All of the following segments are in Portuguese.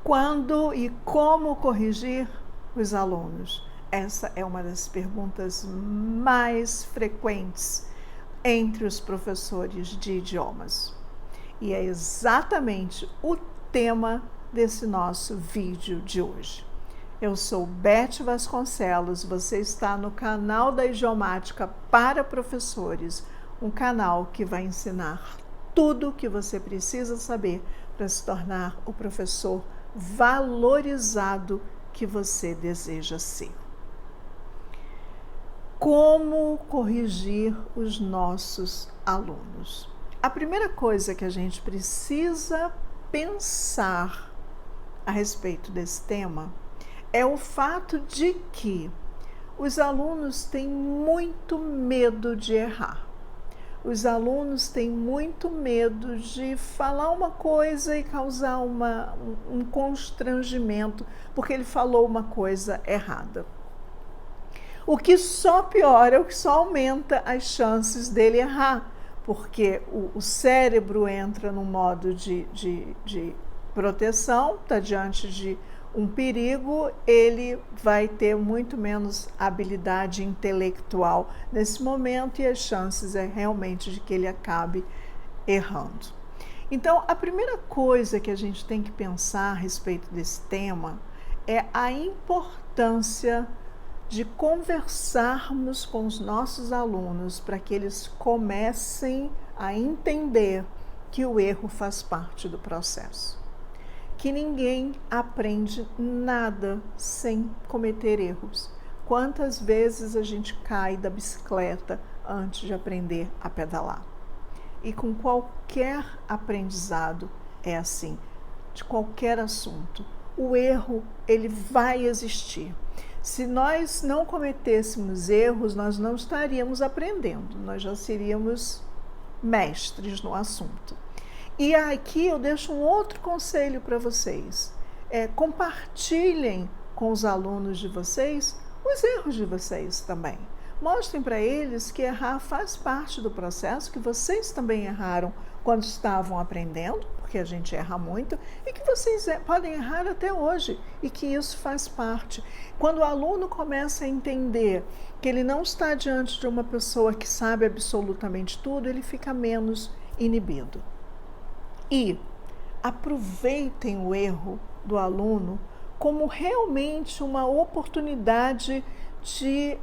Quando e como corrigir os alunos? Essa é uma das perguntas mais frequentes entre os professores de idiomas. E é exatamente o tema desse nosso vídeo de hoje. Eu sou Beth Vasconcelos, você está no canal da Idiomática para Professores, um canal que vai ensinar tudo o que você precisa saber para se tornar o professor valorizado que você deseja ser. Como corrigir os nossos alunos? A primeira coisa que a gente precisa pensar a respeito desse tema é o fato de que os alunos têm muito medo de errar. Os alunos têm muito medo de falar uma coisa e causar um constrangimento porque ele falou uma coisa errada. O que só piora, o que só aumenta as chances dele errar, porque o cérebro entra no modo de proteção, está diante de um perigo, ele vai ter muito menos habilidade intelectual nesse momento e as chances é realmente de que ele acabe errando. Então, a primeira coisa que a gente tem que pensar a respeito desse tema é a importância de conversarmos com os nossos alunos para que eles comecem a entender que o erro faz parte do processo. Que ninguém aprende nada sem cometer erros. Quantas vezes a gente cai da bicicleta antes de aprender a pedalar? E com qualquer aprendizado é assim, de qualquer assunto. O erro, ele vai existir. Se nós não cometêssemos erros, nós não estaríamos aprendendo, nós já seríamos mestres no assunto. E aqui eu deixo um outro conselho para vocês. Compartilhem com os alunos de vocês os erros de vocês também. Mostrem para eles que errar faz parte do processo, que vocês também erraram quando estavam aprendendo, porque a gente erra muito, e que vocês podem errar até hoje, e que isso faz parte. Quando o aluno começa a entender que ele não está diante de uma pessoa que sabe absolutamente tudo, ele fica menos inibido. E aproveitem o erro do aluno como realmente uma oportunidade de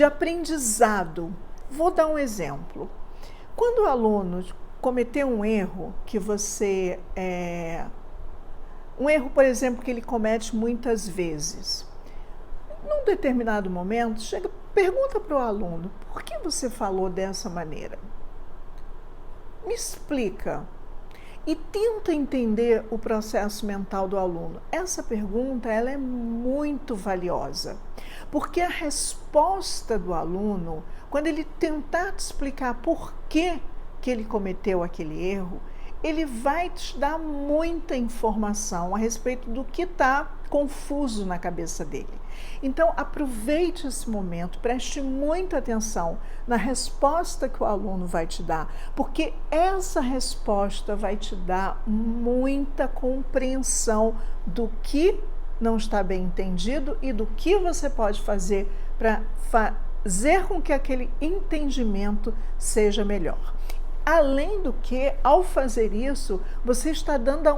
aprendizado. Vou dar um exemplo. Quando o aluno cometeu um erro que você... um erro, por exemplo, que ele comete muitas vezes. Num determinado momento, pergunta para o aluno, por que você falou dessa maneira? Me explica. E tenta entender o processo mental do aluno. Essa pergunta ela é muito valiosa, porque a resposta do aluno, quando ele tentar te explicar por que ele cometeu aquele erro, ele vai te dar muita informação a respeito do que está confuso na cabeça dele. Então, aproveite esse momento, preste muita atenção na resposta que o aluno vai te dar, porque essa resposta vai te dar muita compreensão do que não está bem entendido e do que você pode fazer para fazer com que aquele entendimento seja melhor. Além do que, ao fazer isso, você está dando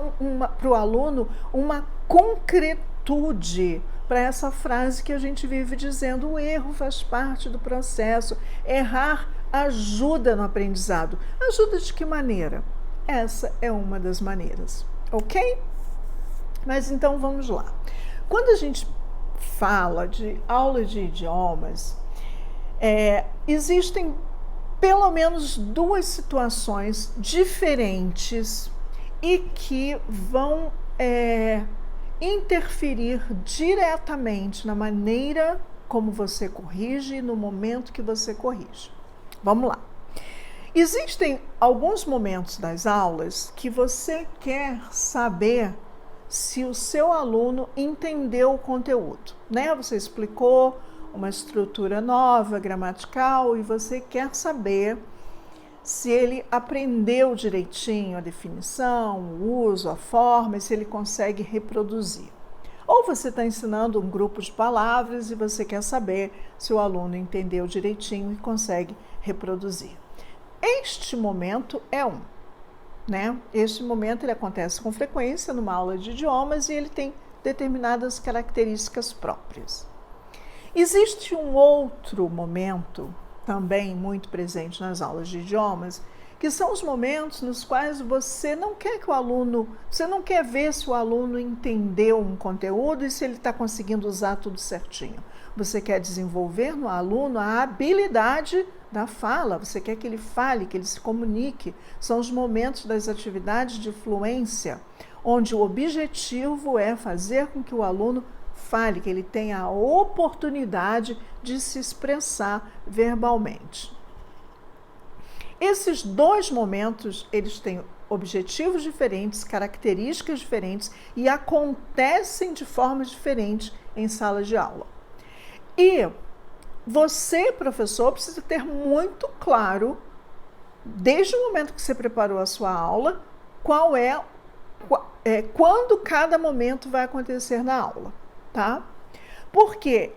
para o aluno uma concretude para essa frase que a gente vive dizendo: o erro faz parte do processo, errar ajuda no aprendizado. Ajuda de que maneira? Essa é uma das maneiras, ok? Mas então vamos lá. Quando a gente fala de aula de idiomas, existem pelo menos duas situações diferentes e que vão interferir diretamente na maneira como você corrige e no momento que você corrige. Vamos lá. Existem alguns momentos das aulas que você quer saber se o seu aluno entendeu o conteúdo, né? Você explicou uma estrutura nova, gramatical, e você quer saber se ele aprendeu direitinho a definição, o uso, a forma, e se ele consegue reproduzir. Ou você está ensinando um grupo de palavras e você quer saber se o aluno entendeu direitinho e consegue reproduzir. Este momento é né? Este momento ele acontece com frequência numa aula de idiomas e ele tem determinadas características próprias. Existe um outro momento, também muito presente nas aulas de idiomas, que são os momentos nos quais você não quer ver se o aluno entendeu um conteúdo e se ele está conseguindo usar tudo certinho. Você quer desenvolver no aluno a habilidade da fala, você quer que ele fale, que ele se comunique. São os momentos das atividades de fluência, onde o objetivo é fazer com que o aluno fale, que ele tenha a oportunidade de se expressar verbalmente. Esses dois momentos, eles têm objetivos diferentes, características diferentes e acontecem de formas diferentes em salas de aula. E você, professor, precisa ter muito claro, desde o momento que você preparou a sua aula, quando cada momento vai acontecer na aula, tá? Porque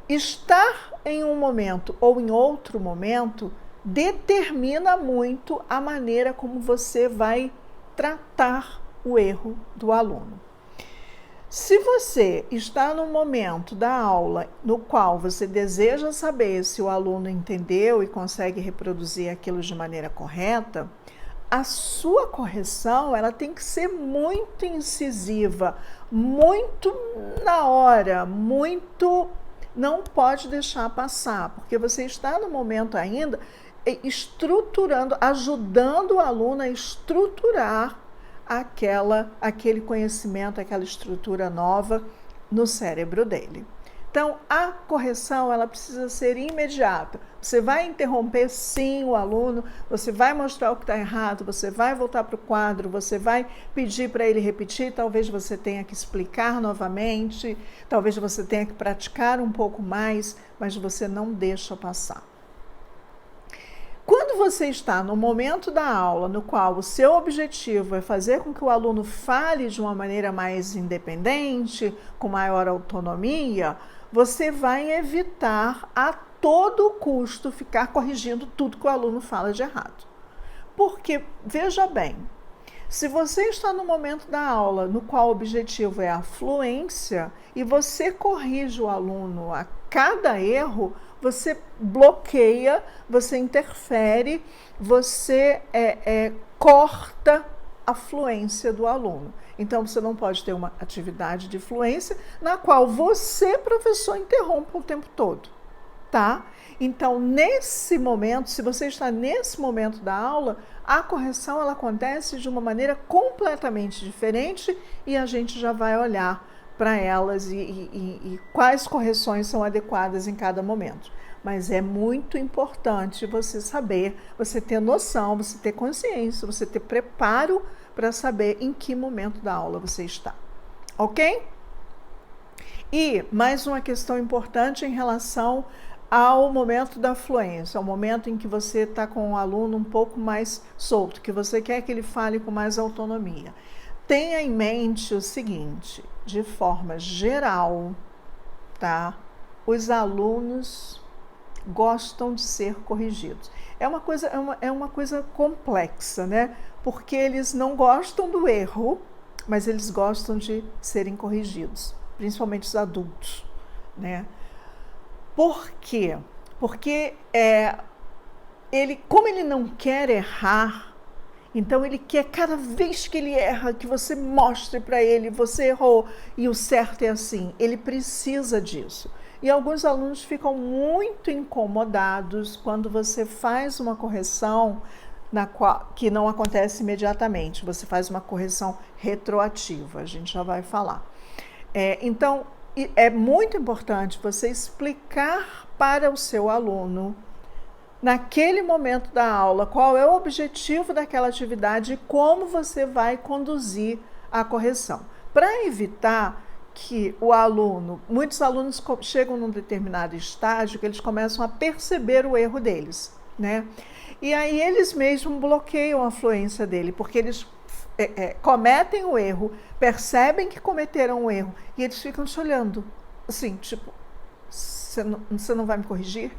estar em um momento ou em outro momento determina muito a maneira como você vai tratar o erro do aluno. Se você está no momento da aula no qual você deseja saber se o aluno entendeu e consegue reproduzir aquilo de maneira correta, a sua correção ela tem que ser muito incisiva, muito na hora, não pode deixar passar, porque você está no momento ainda estruturando, ajudando o aluno a estruturar aquele conhecimento, aquela estrutura nova no cérebro dele. Então, a correção ela precisa ser imediata. Você vai interromper, sim, o aluno, você vai mostrar o que está errado, você vai voltar para o quadro, você vai pedir para ele repetir, talvez você tenha que explicar novamente, talvez você tenha que praticar um pouco mais, mas você não deixa passar. Quando você está no momento da aula no qual o seu objetivo é fazer com que o aluno fale de uma maneira mais independente, com maior autonomia, você vai evitar a todo custo ficar corrigindo tudo que o aluno fala de errado. Porque, veja bem, se você está no momento da aula no qual o objetivo é a fluência e você corrige o aluno a cada erro, você bloqueia, você interfere, você corta a fluência do aluno. Então, você não pode ter uma atividade de fluência na qual você, professor, interrompa o tempo todo, tá? Então, nesse momento, se você está nesse momento da aula, a correção ela acontece de uma maneira completamente diferente e a gente já vai olhar para elas e quais correções são adequadas em cada momento. Mas é muito importante você saber, você ter noção, você ter consciência, você ter preparo para saber em que momento da aula você está. Ok? E mais uma questão importante em relação ao momento da fluência, ao momento em que você está com o aluno um pouco mais solto, que você quer que ele fale com mais autonomia. Tenha em mente o seguinte, de forma geral, tá? Os alunos gostam de ser corrigidos. É uma coisa complexa, né? Porque eles não gostam do erro, mas eles gostam de serem corrigidos, principalmente os adultos, né? Por quê? Porque como ele não quer errar, então ele quer cada vez que ele erra, que você mostre para ele, você errou, e o certo é assim, ele precisa disso. E alguns alunos ficam muito incomodados quando você faz uma correção que não acontece imediatamente, você faz uma correção retroativa, a gente já vai falar. Então, é muito importante você explicar para o seu aluno, naquele momento da aula, qual é o objetivo daquela atividade e como você vai conduzir a correção. Para evitar que muitos alunos chegam num determinado estágio que eles começam a perceber o erro deles, né? E aí eles mesmos bloqueiam a fluência dele, porque eles cometem o erro, percebem que cometeram o erro, e eles ficam te olhando, assim, tipo, você não vai me corrigir?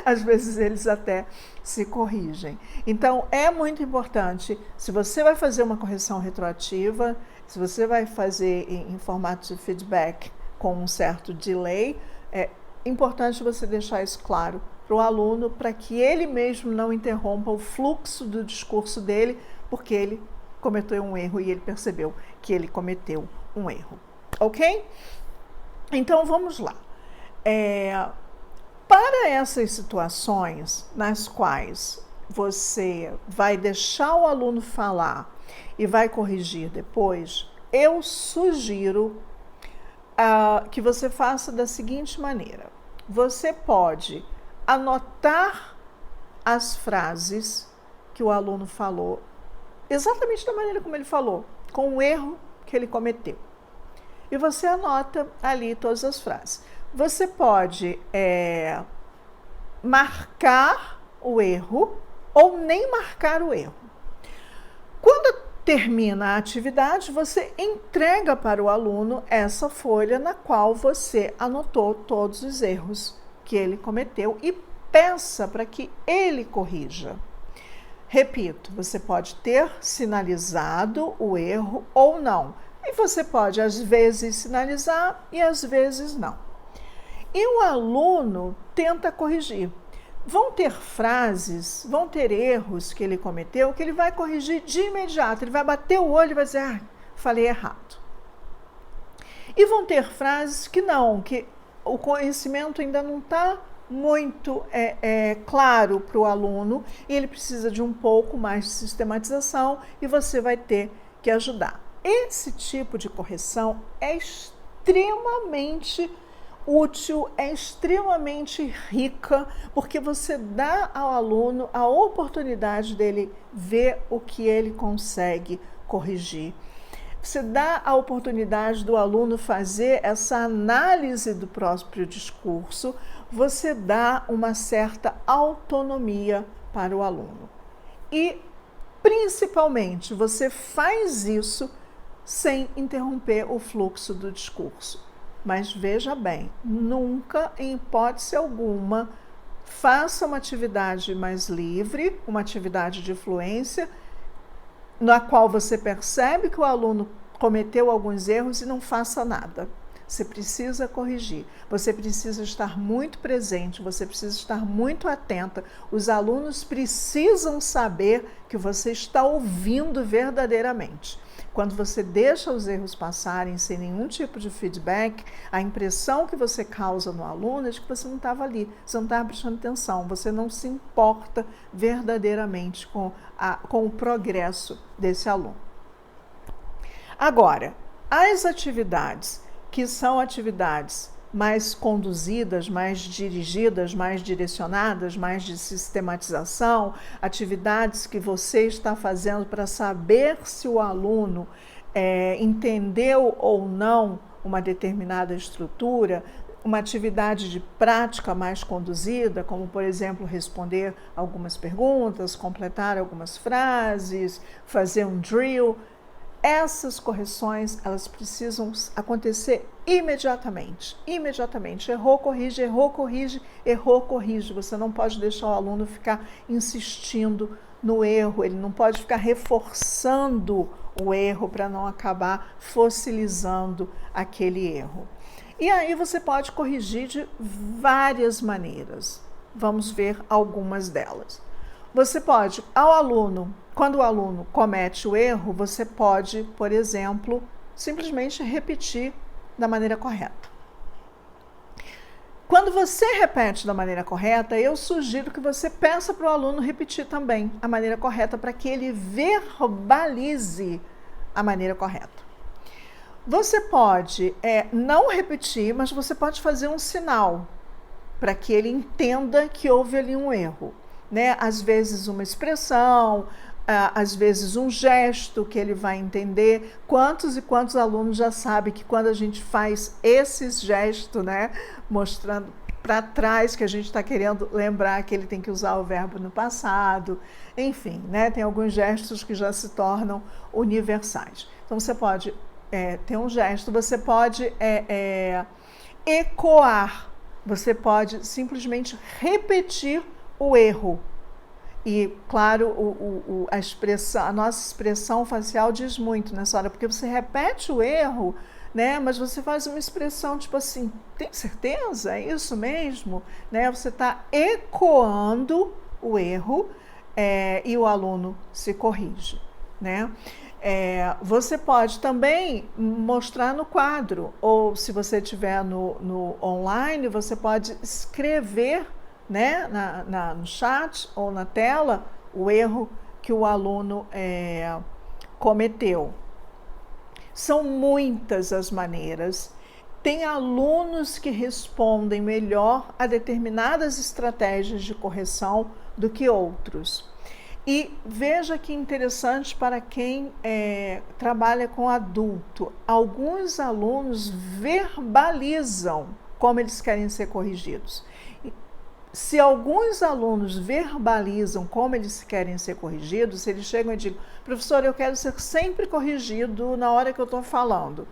Às vezes eles até se corrigem. Então, é muito importante, se você vai fazer uma correção retroativa, se você vai fazer em formato de feedback com um certo delay, é importante você deixar isso claro para o aluno, para que ele mesmo não interrompa o fluxo do discurso dele, porque ele cometeu um erro e ele percebeu que ele cometeu um erro. Ok? Então, vamos lá. Para essas situações nas quais você vai deixar o aluno falar e vai corrigir depois, eu sugiro que você faça da seguinte maneira. Você pode anotar as frases que o aluno falou, exatamente da maneira como ele falou, com o erro que ele cometeu. E você anota ali todas as frases. Você pode marcar o erro ou nem marcar o erro. Quando termina a atividade, você entrega para o aluno essa folha na qual você anotou todos os erros que ele cometeu e peça para que ele corrija. Repito, você pode ter sinalizado o erro ou não. E você pode, às vezes, sinalizar e às vezes não. E o aluno tenta corrigir. Vão ter frases, vão ter erros que ele cometeu que ele vai corrigir de imediato. Ele vai bater o olho e vai dizer, falei errado. E vão ter frases que não, que o conhecimento ainda não está muito claro para o aluno e ele precisa de um pouco mais de sistematização e você vai ter que ajudar. Esse tipo de correção é extremamente útil, é extremamente rica, porque você dá ao aluno a oportunidade dele ver o que ele consegue corrigir. Você dá a oportunidade do aluno fazer essa análise do próprio discurso, você dá uma certa autonomia para o aluno. E, principalmente, você faz isso sem interromper o fluxo do discurso. Mas veja bem, nunca, em hipótese alguma, faça uma atividade mais livre, uma atividade de fluência, na qual você percebe que o aluno cometeu alguns erros e não faça nada. Você precisa corrigir, você precisa estar muito presente, você precisa estar muito atenta. Os alunos precisam saber que você está ouvindo verdadeiramente. Quando você deixa os erros passarem sem nenhum tipo de feedback, a impressão que você causa no aluno é de que você não estava ali, você não estava prestando atenção, você não se importa verdadeiramente com o progresso desse aluno. Agora, as atividades que são atividades mais conduzidas, mais dirigidas, mais direcionadas, mais de sistematização, atividades que você está fazendo para saber se o aluno entendeu ou não uma determinada estrutura, uma atividade de prática mais conduzida, como, por exemplo, responder algumas perguntas, completar algumas frases, fazer um drill. Essas correções, elas precisam acontecer imediatamente. Errou, corrige, errou, corrige, errou, corrige. Você não pode deixar o aluno ficar insistindo no erro, ele não pode ficar reforçando o erro para não acabar fossilizando aquele erro. E aí você pode corrigir de várias maneiras. Vamos ver algumas delas. Você pode, quando o aluno comete o erro, você pode, por exemplo, simplesmente repetir da maneira correta. Quando você repete da maneira correta, eu sugiro que você peça para o aluno repetir também a maneira correta para que ele verbalize a maneira correta. Você pode não repetir, mas você pode fazer um sinal para que ele entenda que houve ali um erro. Né? Às vezes uma expressão, às vezes um gesto que ele vai entender. Quantos e quantos alunos já sabem que quando a gente faz esses gestos, né, mostrando para trás, que a gente está querendo lembrar que ele tem que usar o verbo no passado. Enfim, né? Tem alguns gestos que já se tornam universais. Então, você pode ter um gesto, você pode ecoar, você pode simplesmente repetir o erro. E, claro, a nossa expressão facial diz muito nessa hora, porque você repete o erro, né? Mas você faz uma expressão tipo assim, tem certeza? É isso mesmo? Né? Você está ecoando o erro e o aluno se corrige, né? Você pode também mostrar no quadro, ou se você estiver no online, você pode escrever, né, no chat ou na tela o erro que o aluno cometeu. São muitas as maneiras. Tem alunos que respondem melhor a determinadas estratégias de correção do que outros. E veja que interessante para quem trabalha com adulto. Alguns alunos verbalizam como eles querem ser corrigidos. Se alguns alunos verbalizam como eles querem ser corrigidos, se eles chegam e dizem, professor, eu quero ser sempre corrigido na hora que eu estou falando,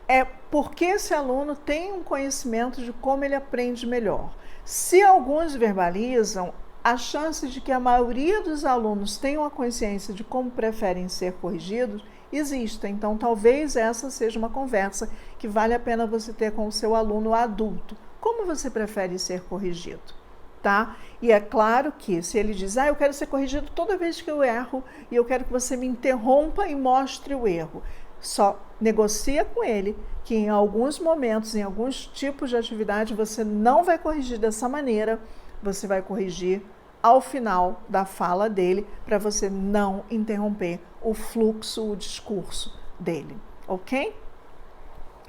é porque esse aluno tem um conhecimento de como ele aprende melhor. Se alguns verbalizam, a chance de que a maioria dos alunos tenham a consciência de como preferem ser corrigidos existe. Então, talvez essa seja uma conversa que vale a pena você ter com o seu aluno adulto. Como você prefere ser corrigido? Tá? E é claro que se ele diz, eu quero ser corrigido toda vez que eu erro e eu quero que você me interrompa e mostre o erro. Só negocia com ele que em alguns momentos, em alguns tipos de atividade, você não vai corrigir dessa maneira, você vai corrigir ao final da fala dele para você não interromper o fluxo, o discurso dele, ok?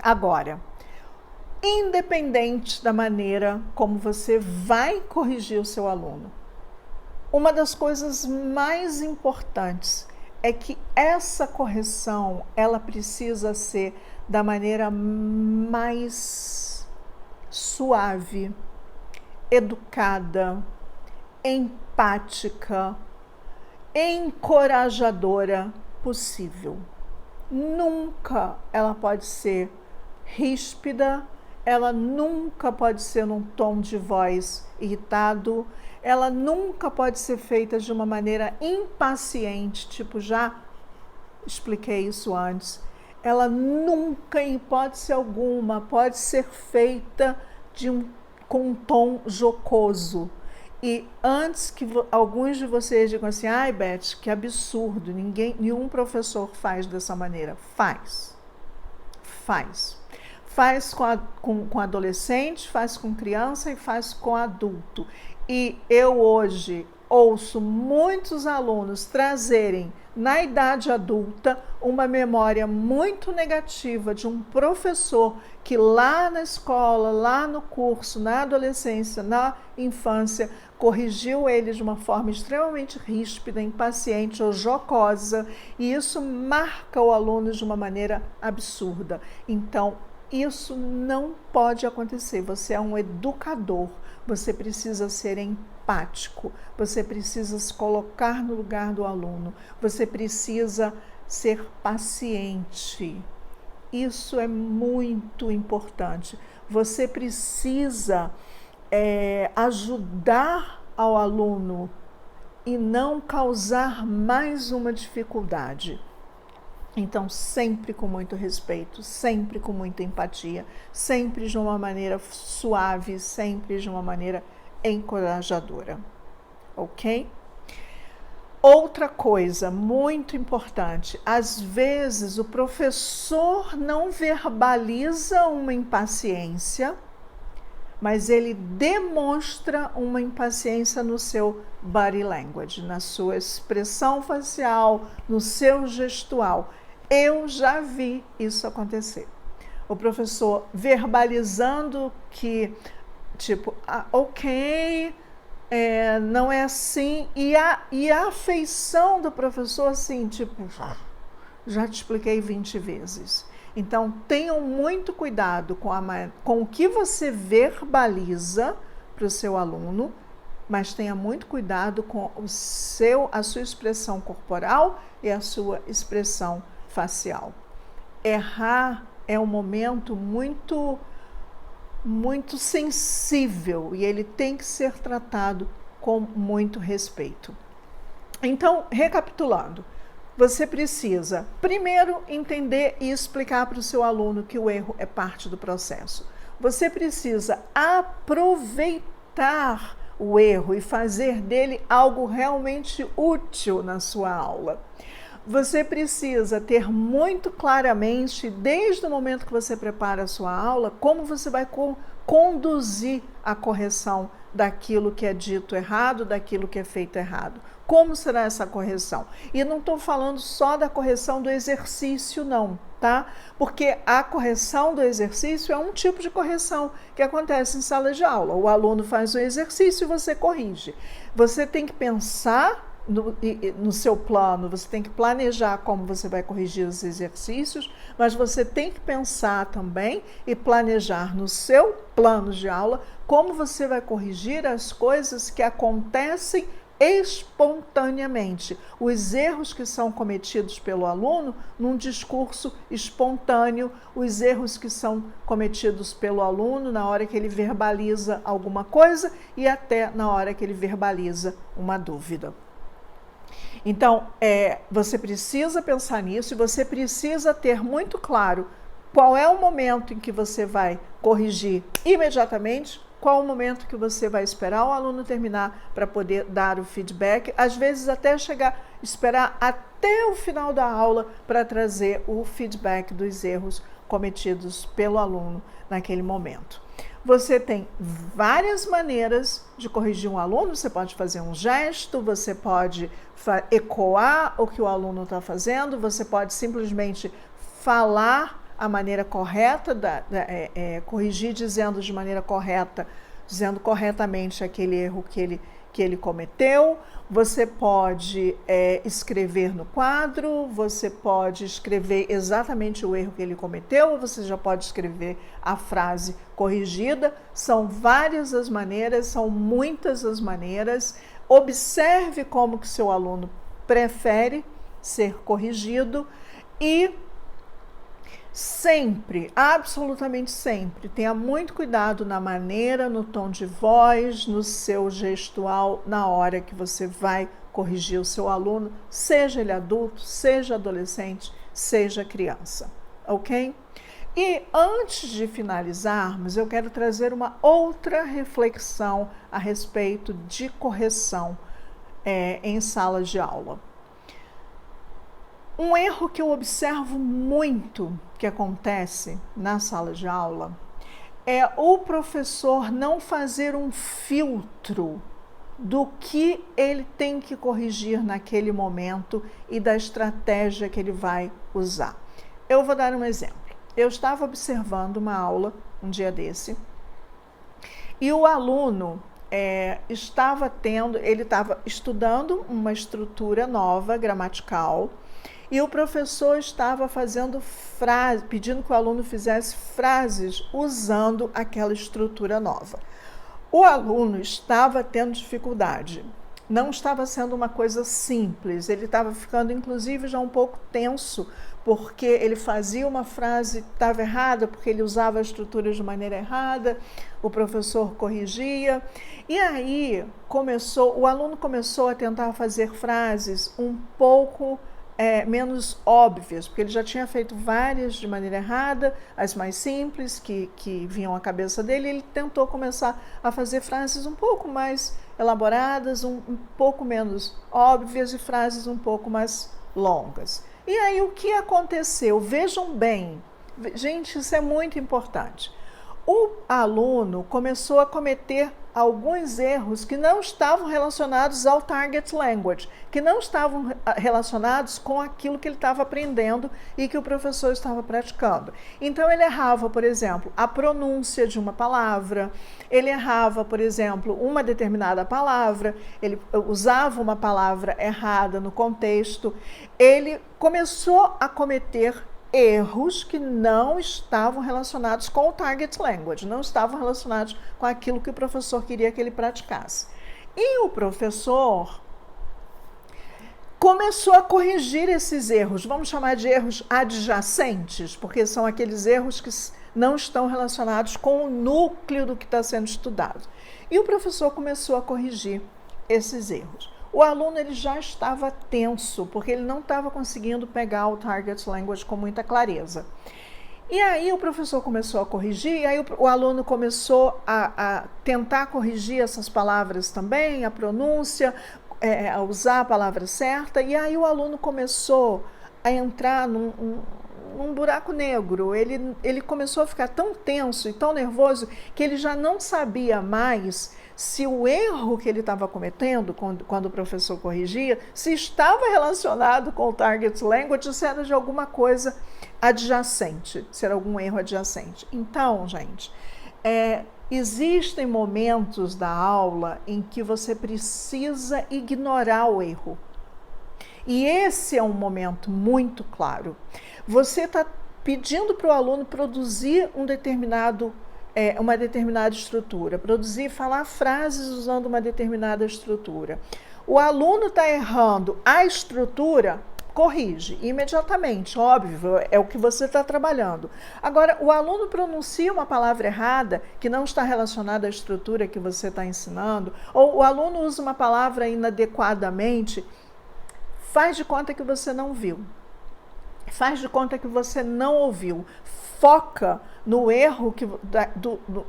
Agora, independente da maneira como você vai corrigir o seu aluno, uma das coisas mais importantes é que essa correção, ela precisa ser da maneira mais suave, educada, empática, encorajadora possível. Nunca ela pode ser ríspida, ela nunca pode ser num tom de voz irritado, ela nunca pode ser feita de uma maneira impaciente, tipo, já expliquei isso antes. Ela nunca, em hipótese alguma, pode ser feita com um tom jocoso. E antes que alguns de vocês digam assim, Beth, que absurdo, nenhum professor faz dessa maneira. Faz. Faz com adolescente, faz com criança e faz com adulto. E eu hoje ouço muitos alunos trazerem na idade adulta uma memória muito negativa de um professor que lá na escola, lá no curso, na adolescência, na infância, corrigiu ele de uma forma extremamente ríspida, impaciente ou jocosa, e isso marca o aluno de uma maneira absurda. Então, isso não pode acontecer. Você é um educador, você precisa ser empático, você precisa se colocar no lugar do aluno, você precisa ser paciente. Isso é muito importante. Você precisa ajudar ao aluno e não causar mais uma dificuldade. Então, sempre com muito respeito, sempre com muita empatia, sempre de uma maneira suave, sempre de uma maneira encorajadora, ok? Outra coisa muito importante, às vezes o professor não verbaliza uma impaciência, mas ele demonstra uma impaciência no seu body language, na sua expressão facial, no seu gestual. Eu já vi isso acontecer. O professor verbalizando que, tipo, ok, não é assim, e a afeição do professor assim, tipo, já te expliquei 20 vezes. Então, tenham muito cuidado com o que você verbaliza para o seu aluno, mas tenha muito cuidado com a sua expressão corporal e a sua expressão facial. Errar é um momento muito sensível e ele tem que ser tratado com muito respeito. Então, recapitulando, você precisa, primeiro, entender e explicar para o seu aluno que o erro é parte do processo. Você precisa aproveitar o erro e fazer dele algo realmente útil na sua aula. Você precisa ter muito claramente, desde o momento que você prepara a sua aula, como você vai conduzir a correção daquilo que é dito errado, daquilo que é feito errado. Como será essa correção? E não estou falando só da correção do exercício, não, tá? Porque a correção do exercício é um tipo de correção que acontece em sala de aula. O aluno faz o exercício e você corrige. Você tem que pensar no seu plano, você tem que planejar como você vai corrigir os exercícios, mas você tem que pensar também e planejar no seu plano de aula como você vai corrigir as coisas que acontecem espontaneamente, os erros que são cometidos pelo aluno num discurso espontâneo, os erros que são cometidos pelo aluno na hora que ele verbaliza alguma coisa e até na hora que ele verbaliza uma dúvida. Então, você precisa pensar nisso e você precisa ter muito claro qual é o momento em que você vai corrigir imediatamente, qual o momento que você vai esperar o aluno terminar para poder dar o feedback, às vezes até esperar até o final da aula para trazer o feedback dos erros cometidos pelo aluno naquele momento. Você tem várias maneiras de corrigir um aluno, você pode fazer um gesto, você pode ecoar o que o aluno está fazendo, você pode simplesmente falar a maneira correta, corrigir dizendo de maneira correta, dizendo corretamente aquele erro que ele cometeu. Você pode escrever no quadro, você pode escrever exatamente o erro que ele cometeu, você já pode escrever a frase corrigida. São várias as maneiras, são muitas as maneiras. Observe como que seu aluno prefere ser corrigido e sempre, absolutamente sempre, tenha muito cuidado na maneira, no tom de voz, no seu gestual, na hora que você vai corrigir o seu aluno, seja ele adulto, seja adolescente, seja criança, ok? E antes de finalizarmos, eu quero trazer uma outra reflexão a respeito de correção em sala de aula. Um erro que eu observo muito que acontece na sala de aula é o professor não fazer um filtro do que ele tem que corrigir naquele momento e da estratégia que ele vai usar. Eu vou dar um exemplo. Eu estava observando uma aula um dia desse e o aluno estava estudando uma estrutura nova, gramatical, e o professor estava fazendo pedindo que o aluno fizesse frases usando aquela estrutura nova. O aluno estava tendo dificuldade, não estava sendo uma coisa simples, ele estava ficando inclusive já um pouco tenso, porque ele fazia uma frase que estava errada, porque ele usava a estrutura de maneira errada, o professor corrigia, e aí o aluno começou a tentar fazer frases um pouco menos óbvias, porque ele já tinha feito várias de maneira errada, as mais simples que vinham à cabeça dele, e ele tentou começar a fazer frases um pouco mais elaboradas, um pouco menos óbvias e frases um pouco mais longas. E aí o que aconteceu? Vejam bem, gente, isso é muito importante. O aluno começou a cometer alguns erros que não estavam relacionados ao target language, que não estavam relacionados com aquilo que ele estava aprendendo e que o professor estava praticando. Então ele errava, por exemplo, a pronúncia de uma palavra, ele errava, por exemplo, uma determinada palavra, ele usava uma palavra errada no contexto, ele começou a cometer erros que não estavam relacionados com o target language, não estavam relacionados com aquilo que o professor queria que ele praticasse. E o professor começou a corrigir esses erros, vamos chamar de erros adjacentes, porque são aqueles erros que não estão relacionados com o núcleo do que está sendo estudado. E o professor começou a corrigir esses erros. O aluno ele já estava tenso, porque ele não estava conseguindo pegar o target language com muita clareza. E aí o professor começou a corrigir, e aí o aluno começou a tentar corrigir essas palavras também, a pronúncia, a usar a palavra certa, e aí o aluno começou a entrar num buraco negro. Ele começou a ficar tão tenso e tão nervoso que ele já não sabia mais se o erro que ele estava cometendo quando o professor corrigia, se estava relacionado com o target language, ou se era de alguma coisa adjacente, se era algum erro adjacente. Então, gente, existem momentos da aula em que você precisa ignorar o erro. E esse é um momento muito claro. Você está pedindo para o aluno produzir uma determinada estrutura, falar frases usando uma determinada estrutura. O aluno está errando a estrutura, corrige imediatamente, óbvio, é o que você está trabalhando. Agora, o aluno pronuncia uma palavra errada que não está relacionada à estrutura que você está ensinando, ou o aluno usa uma palavra inadequadamente, faz de conta que você não viu. Faz de conta que você não ouviu. Foca no erro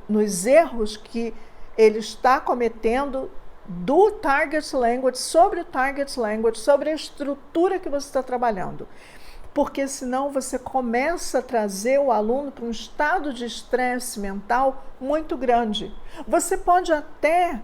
nos erros que ele está cometendo do target language, sobre o target language, sobre a estrutura que você está trabalhando. Porque senão você começa a trazer o aluno para um estado de estresse mental muito grande. Você pode até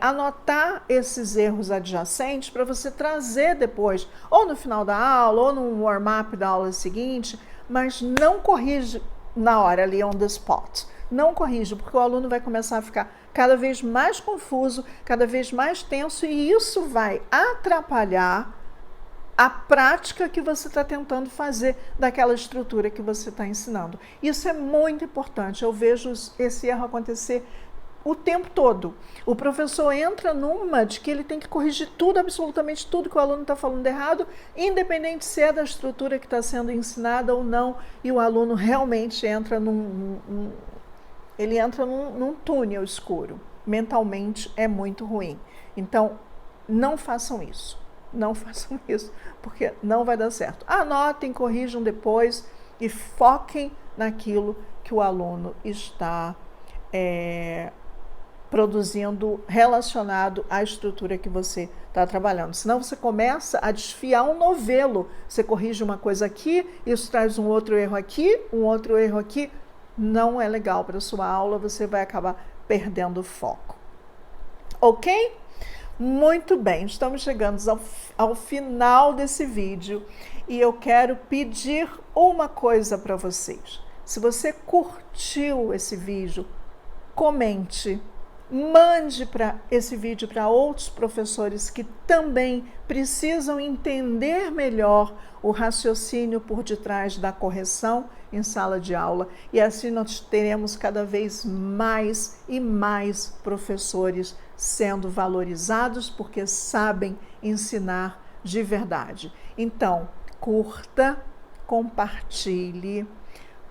anotar esses erros adjacentes para você trazer depois, ou no final da aula, ou no warm-up da aula seguinte, mas não corrige na hora ali, on the spot. Não corrige, porque o aluno vai começar a ficar cada vez mais confuso, cada vez mais tenso, e isso vai atrapalhar a prática que você está tentando fazer daquela estrutura que você está ensinando. Isso é muito importante. Eu vejo esse erro acontecer o tempo todo. O professor entra numa de que ele tem que corrigir tudo, absolutamente tudo que o aluno está falando errado, independente se é da estrutura que está sendo ensinada ou não, e o aluno realmente entra num túnel escuro. Mentalmente é muito ruim. Então, não façam isso. Não façam isso, porque não vai dar certo. Anotem, corrijam depois e foquem naquilo que o aluno está produzindo relacionado à estrutura que você está trabalhando. Senão você começa a desfiar um novelo. Você corrige uma coisa aqui, isso traz um outro erro aqui, um outro erro aqui. Não é legal para a sua aula, você vai acabar perdendo o foco. Ok? Muito bem, estamos chegando ao final desse vídeo e eu quero pedir uma coisa para vocês. Se você curtiu esse vídeo, comente. Mande esse vídeo para outros professores que também precisam entender melhor o raciocínio por detrás da correção em sala de aula, e assim nós teremos cada vez mais e mais professores sendo valorizados porque sabem ensinar de verdade. Então, curta, compartilhe,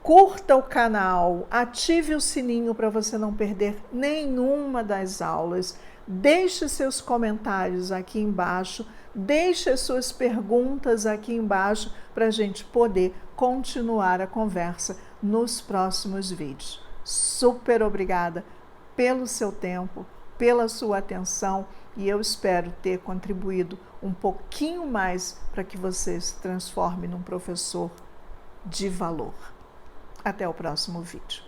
curta o canal, ative o sininho para você não perder nenhuma das aulas, deixe seus comentários aqui embaixo, deixe as suas perguntas aqui embaixo para a gente poder continuar a conversa nos próximos vídeos. Super obrigada pelo seu tempo, pela sua atenção, e eu espero ter contribuído um pouquinho mais para que você se transforme num professor de valor. Até o próximo vídeo.